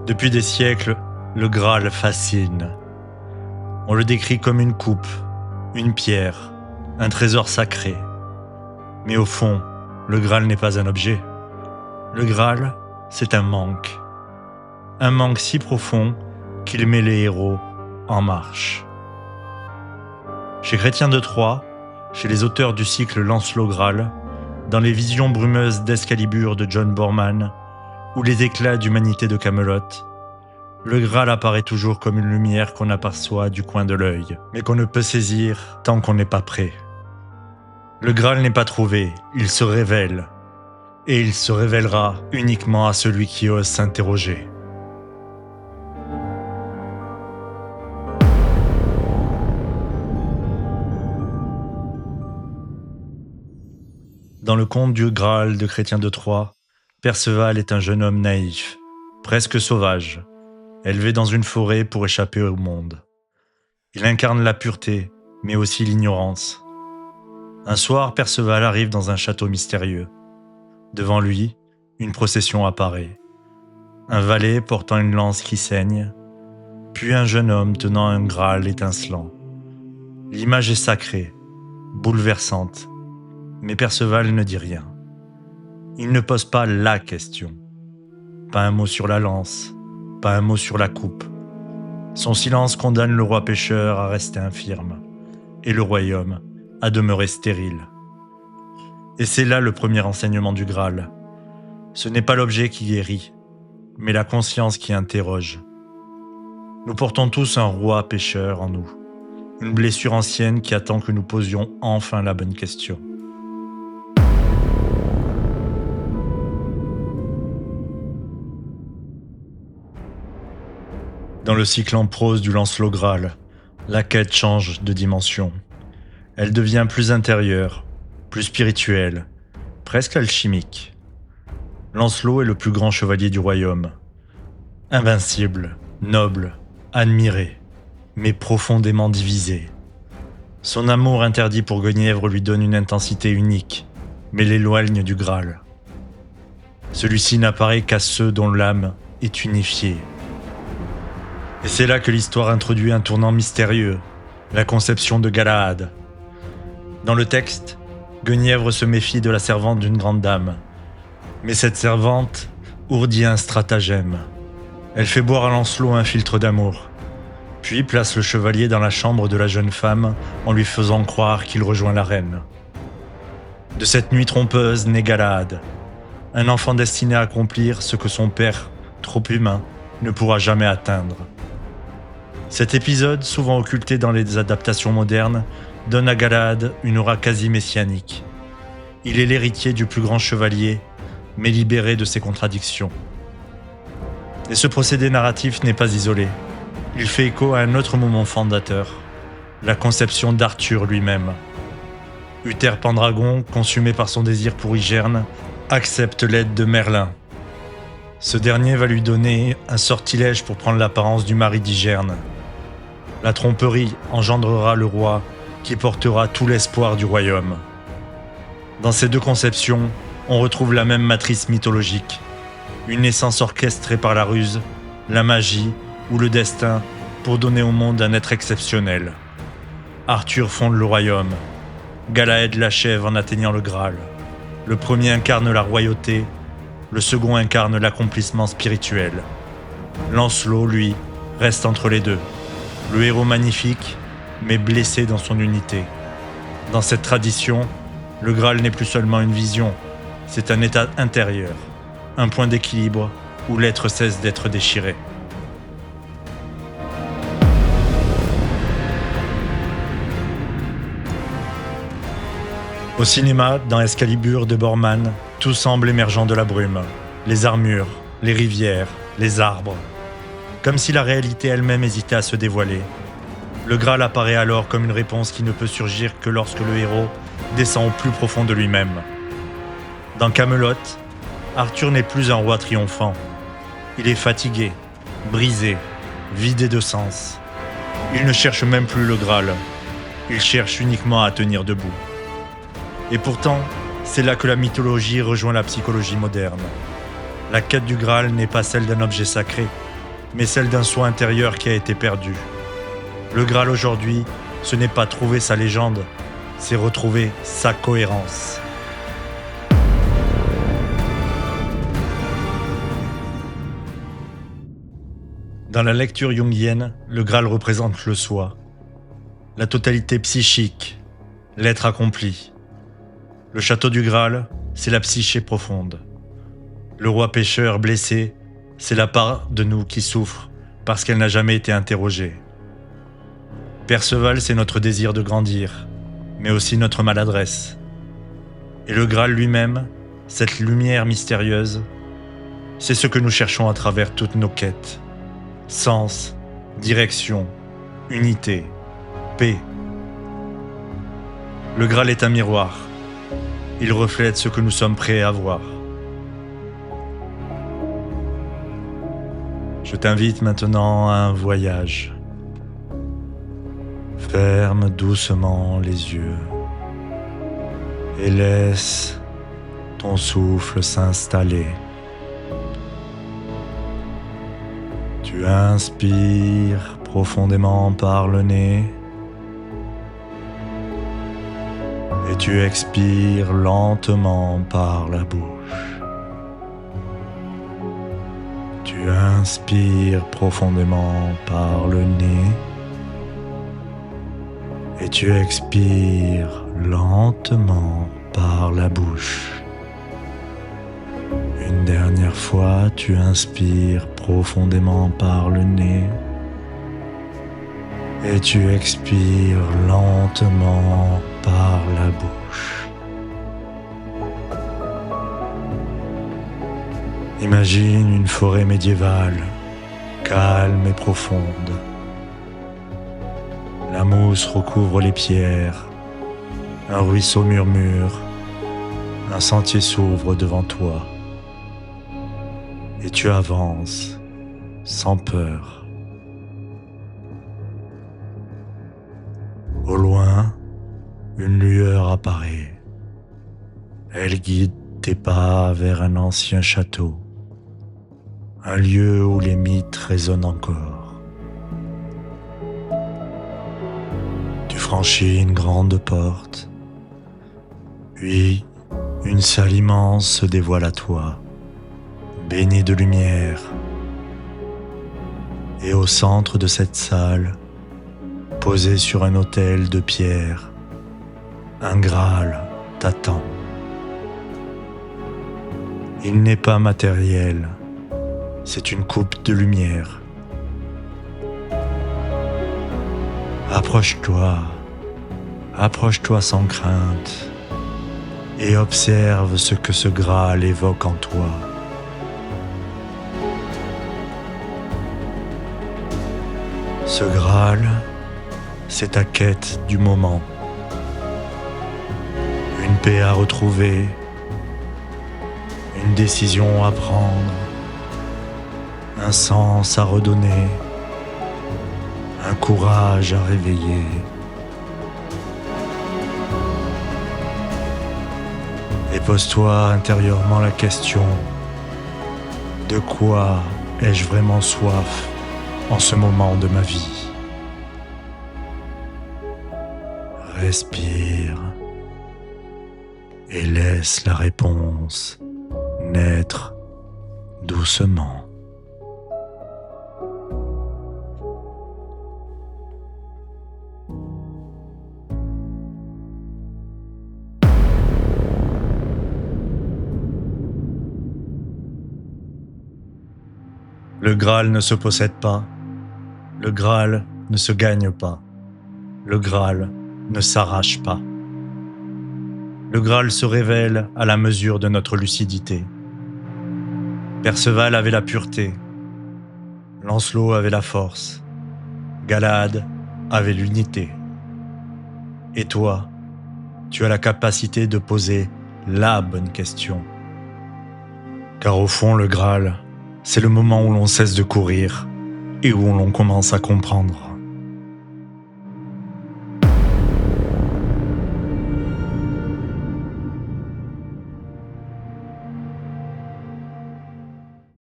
Depuis des siècles, le Graal fascine. On le décrit comme une coupe, une pierre, un trésor sacré. Mais au fond, le Graal n'est pas un objet. Le Graal, c'est un manque. Un manque si profond qu'il met les héros en marche. Chez Chrétien de Troyes, chez les auteurs du cycle Lancelot Graal, dans les visions brumeuses d'Excalibur de John Boorman ou les éclats d'humanité de Camelot, le Graal apparaît toujours comme une lumière qu'on aperçoit du coin de l'œil, mais qu'on ne peut saisir tant qu'on n'est pas prêt. Le Graal n'est pas trouvé, il se révèle, et il se révélera uniquement à celui qui ose s'interroger. Dans le conte du Graal de Chrétien de Troyes, Perceval est un jeune homme naïf, presque sauvage, élevé dans une forêt pour échapper au monde. Il incarne la pureté, mais aussi l'ignorance. Un soir, Perceval arrive dans un château mystérieux. Devant lui, une procession apparaît. Un valet portant une lance qui saigne, puis un jeune homme tenant un Graal étincelant. L'image est sacrée, bouleversante, mais Perceval ne dit rien. Il ne pose pas la question. Pas un mot sur la lance, pas un mot sur la coupe. Son silence condamne le roi pécheur à rester infirme, et le royaume à demeurer stérile. Et c'est là le premier enseignement du Graal. Ce n'est pas l'objet qui guérit, mais la conscience qui interroge. Nous portons tous un roi pécheur en nous, une blessure ancienne qui attend que nous posions enfin la bonne question. Dans le cycle en prose du Lancelot Graal, la quête change de dimension. Elle devient plus intérieure, plus spirituelle, presque alchimique. Lancelot est le plus grand chevalier du royaume. Invincible, noble, admiré, mais profondément divisé. Son amour interdit pour Guenièvre lui donne une intensité unique, mais l'éloigne du Graal. Celui-ci n'apparaît qu'à ceux dont l'âme est unifiée. Et c'est là que l'histoire introduit un tournant mystérieux, la conception de Galahad. Dans le texte, Guenièvre se méfie de la servante d'une grande dame. Mais cette servante ourdit un stratagème. Elle fait boire à Lancelot un filtre d'amour, puis place le chevalier dans la chambre de la jeune femme en lui faisant croire qu'il rejoint la reine. De cette nuit trompeuse naît Galahad, un enfant destiné à accomplir ce que son père, trop humain, ne pourra jamais atteindre. Cet épisode, souvent occulté dans les adaptations modernes, donne à Galahad une aura quasi messianique. Il est l'héritier du plus grand chevalier, mais libéré de ses contradictions. Et ce procédé narratif n'est pas isolé. Il fait écho à un autre moment fondateur, la conception d'Arthur lui-même. Uther Pendragon, consumé par son désir pour Igerne, accepte l'aide de Merlin. Ce dernier va lui donner un sortilège pour prendre l'apparence du mari d'Igerne. La tromperie engendrera le roi qui portera tout l'espoir du royaume. Dans ces deux conceptions, on retrouve la même matrice mythologique. Une naissance orchestrée par la ruse, la magie ou le destin pour donner au monde un être exceptionnel. Arthur fonde le royaume. Galahad l'achève en atteignant le Graal. Le premier incarne la royauté, le second incarne l'accomplissement spirituel. Lancelot, lui, reste entre les deux. Le héros magnifique, mais blessé dans son unité. Dans cette tradition, le Graal n'est plus seulement une vision, c'est un état intérieur, un point d'équilibre où l'être cesse d'être déchiré. Au cinéma, dans Excalibur de Boorman, tout semble émergeant de la brume. Les armures, les rivières, les arbres. Comme si la réalité elle-même hésitait à se dévoiler. Le Graal apparaît alors comme une réponse qui ne peut surgir que lorsque le héros descend au plus profond de lui-même. Dans Camelot, Arthur n'est plus un roi triomphant. Il est fatigué, brisé, vidé de sens. Il ne cherche même plus le Graal. Il cherche uniquement à tenir debout. Et pourtant, c'est là que la mythologie rejoint la psychologie moderne. La quête du Graal n'est pas celle d'un objet sacré, mais celle d'un soi intérieur qui a été perdu. Le Graal aujourd'hui, ce n'est pas trouver sa légende, c'est retrouver sa cohérence. Dans la lecture jungienne, le Graal représente le soi, la totalité psychique, l'être accompli. Le château du Graal, c'est la psyché profonde. Le roi pécheur blessé, c'est la part de nous qui souffre parce qu'elle n'a jamais été interrogée. Perceval, c'est notre désir de grandir, mais aussi notre maladresse. Et le Graal lui-même, cette lumière mystérieuse, c'est ce que nous cherchons à travers toutes nos quêtes. Sens, direction, unité, paix. Le Graal est un miroir. Il reflète ce que nous sommes prêts à voir. Je t'invite maintenant à un voyage. Ferme doucement les yeux et laisse ton souffle s'installer. Tu inspires profondément par le nez et tu expires lentement par la bouche. Tu inspires profondément par le nez et tu expires lentement par la bouche. Une dernière fois, tu inspires profondément par le nez et tu expires lentement par la bouche. Imagine une forêt médiévale, calme et profonde. La mousse recouvre les pierres, un ruisseau murmure, un sentier s'ouvre devant toi. Et tu avances sans peur. Au loin, une lueur apparaît. Elle guide tes pas vers un ancien château, un lieu où les mythes résonnent encore. Tu franchis une grande porte, puis une salle immense se dévoile à toi, baignée de lumière. Et au centre de cette salle, posé sur un autel de pierre, un Graal t'attend. Il n'est pas matériel, c'est une coupe de lumière. Approche-toi sans crainte et observe ce que ce Graal évoque en toi. Ce Graal, c'est ta quête du moment. Une paix à retrouver, une décision à prendre, un sens à redonner, un courage à réveiller. Et pose-toi intérieurement la question: de quoi ai-je vraiment soif en ce moment de ma vie? Respire et laisse la réponse naître doucement. Le Graal ne se possède pas. Le Graal ne se gagne pas. Le Graal ne s'arrache pas. Le Graal se révèle à la mesure de notre lucidité. Perceval avait la pureté. Lancelot avait la force. Galahad avait l'unité. Et toi, tu as la capacité de poser la bonne question. Car au fond, le Graal, c'est le moment où l'on cesse de courir et où l'on commence à comprendre.